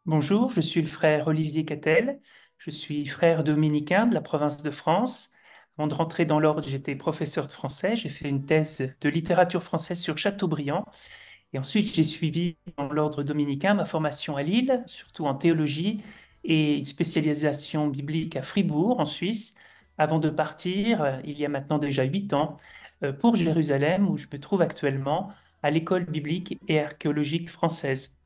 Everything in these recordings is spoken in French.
Bonjour, je suis le frère Olivier Cattel. Je suis frère dominicain de la province de France. Avant de rentrer dans l'ordre, j'étais professeur de français. J'ai fait une thèse de littérature française sur Chateaubriand. Et ensuite, j'ai suivi dans l'ordre dominicain ma formation à Lille, surtout en théologie, et une spécialisation biblique à Fribourg, en Suisse, avant de partir, il y a maintenant déjà 8 ans, pour Jérusalem, où je me trouve actuellement à l'école biblique et archéologique française.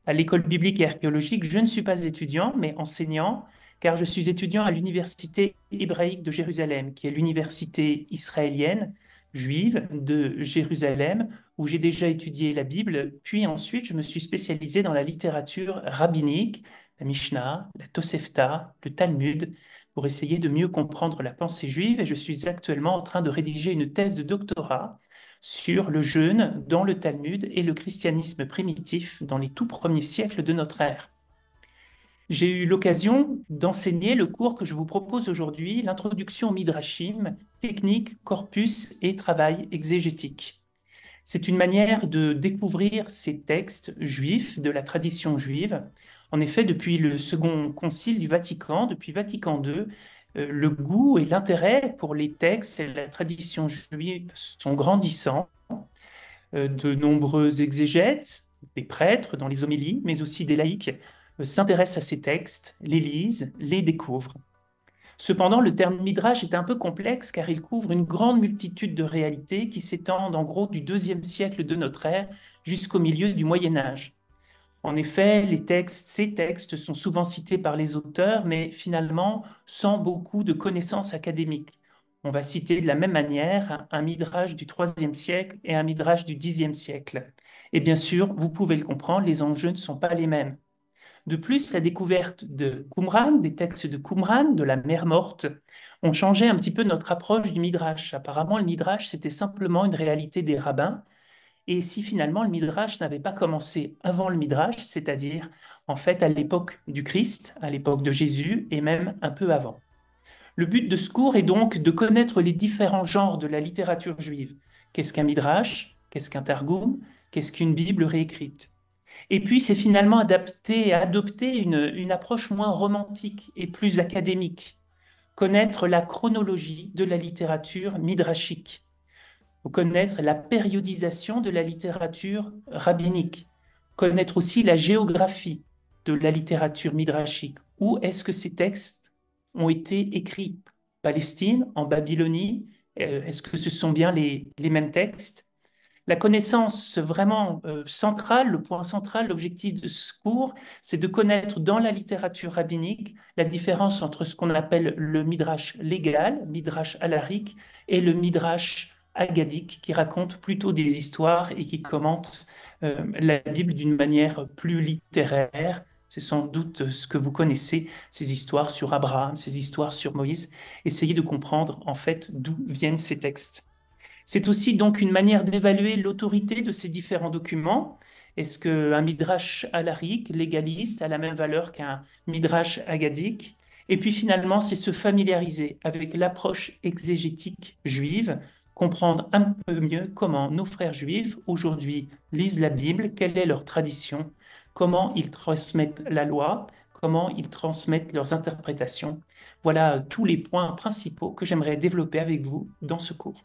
À l'école biblique et archéologique, je ne suis pas étudiant, mais enseignant, car je suis étudiant à l'université hébraïque de Jérusalem, qui est l'université israélienne juive de Jérusalem, où j'ai déjà étudié la Bible, puis ensuite je me suis spécialisé dans la littérature rabbinique, la Mishnah, la Tosefta, le Talmud, pour essayer de mieux comprendre la pensée juive, et je suis actuellement en train de rédiger une thèse de doctorat sur le jeûne dans le Talmud et le christianisme primitif dans les tout premiers siècles de notre ère. J'ai eu l'occasion d'enseigner le cours que je vous propose aujourd'hui, l'introduction au Midrashim, technique, corpus et travail exégétique. C'est une manière de découvrir ces textes juifs de la tradition juive. En effet, depuis le Second Concile du Vatican, depuis Vatican II, le goût et l'intérêt pour les textes et la tradition juive sont grandissants. De nombreux exégètes, des prêtres dans les homélies, mais aussi des laïcs, s'intéressent à ces textes, les lisent, les découvrent. Cependant, le terme midrash est un peu complexe car il couvre une grande multitude de réalités qui s'étendent en gros du IIe siècle de notre ère jusqu'au milieu du Moyen Âge. En effet, ces textes sont souvent cités par les auteurs, mais finalement sans beaucoup de connaissances académiques. On va citer de la même manière un midrash du IIIe siècle et un midrash du Xe siècle. Et bien sûr, vous pouvez le comprendre, les enjeux ne sont pas les mêmes. De plus, la découverte de Qumran, des textes de Qumran, de la mer morte, ont changé un petit peu notre approche du midrash. Apparemment, le midrash, c'était simplement une réalité des rabbins, et si finalement le Midrash n'avait pas commencé avant le Midrash, c'est-à-dire en fait à l'époque du Christ, à l'époque de Jésus et même un peu avant. Le but de ce cours est donc de connaître les différents genres de la littérature juive. Qu'est-ce qu'un Midrash? Qu'est-ce qu'un Targum? Qu'est-ce qu'une Bible réécrite? Et puis c'est finalement adopter une approche moins romantique et plus académique. Connaître la chronologie de la littérature midrashique, connaître la périodisation de la littérature rabbinique, connaître aussi la géographie de la littérature midrashique. Où est-ce que ces textes ont été écrits? Palestine, en Babylonie, est-ce que ce sont bien les mêmes textes? La connaissance vraiment centrale, le point central, l'objectif de ce cours, c'est de connaître dans la littérature rabbinique la différence entre ce qu'on appelle le midrash légal, midrash alarique, et le midrash agadique, qui raconte plutôt des histoires et qui commente la Bible d'une manière plus littéraire. C'est sans doute ce que vous connaissez, ces histoires sur Abraham, ces histoires sur Moïse. Essayez de comprendre en fait d'où viennent ces textes. C'est aussi donc une manière d'évaluer l'autorité de ces différents documents. Est-ce qu'un midrash alarique, légaliste, a la même valeur qu'un midrash agadique? Et puis finalement, c'est se familiariser avec l'approche exégétique juive, comprendre un peu mieux comment nos frères juifs aujourd'hui lisent la Bible, quelle est leur tradition, comment ils transmettent la loi, comment ils transmettent leurs interprétations. Voilà tous les points principaux que j'aimerais développer avec vous dans ce cours.